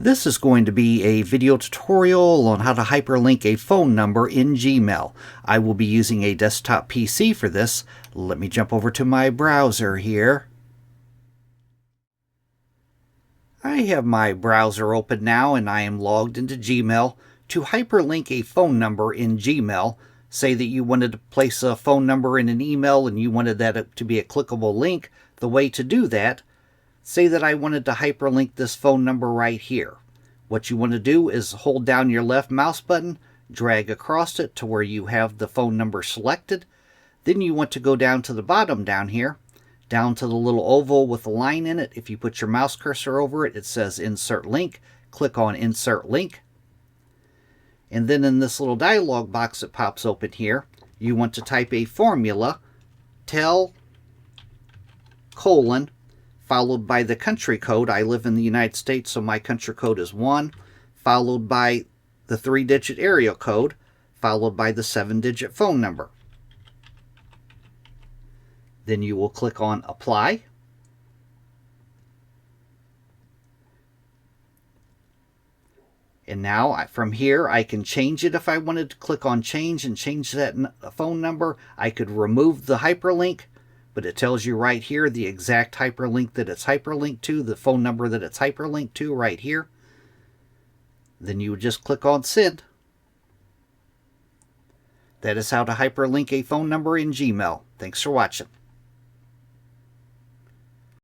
This is going to be a video tutorial on how to hyperlink a phone number in Gmail. I will be using a desktop PC for this. Let me jump over to my browser here. I have my browser open now and I am logged into Gmail. To hyperlink a phone number in Gmail, say that you wanted to place a phone number in an email and you wanted that to be a clickable link, the way to do that, say that I wanted to hyperlink this phone number right here. What you want to do is hold down your left mouse button, drag across it to where you have the phone number selected. Then you want to go down to the bottom down here, down to the little oval with a line in it. If you put your mouse cursor over it, it says Insert Link. Click on Insert Link. And then in this little dialog box that pops open here, you want to type a formula, tell, colon, followed by the country code. I live in the United States, so my country code is 1, followed by the 3-digit area code, followed by the 7-digit phone number. Then you will click on Apply. And now from here I can change it if I wanted to. Click on Change and change that phone number. I could remove the hyperlink, but it tells you right here the exact hyperlink that it's hyperlinked to, the phone number that it's hyperlinked to right here. Then you would just click on Send. That is how to hyperlink a phone number in Gmail. Thanks for watching.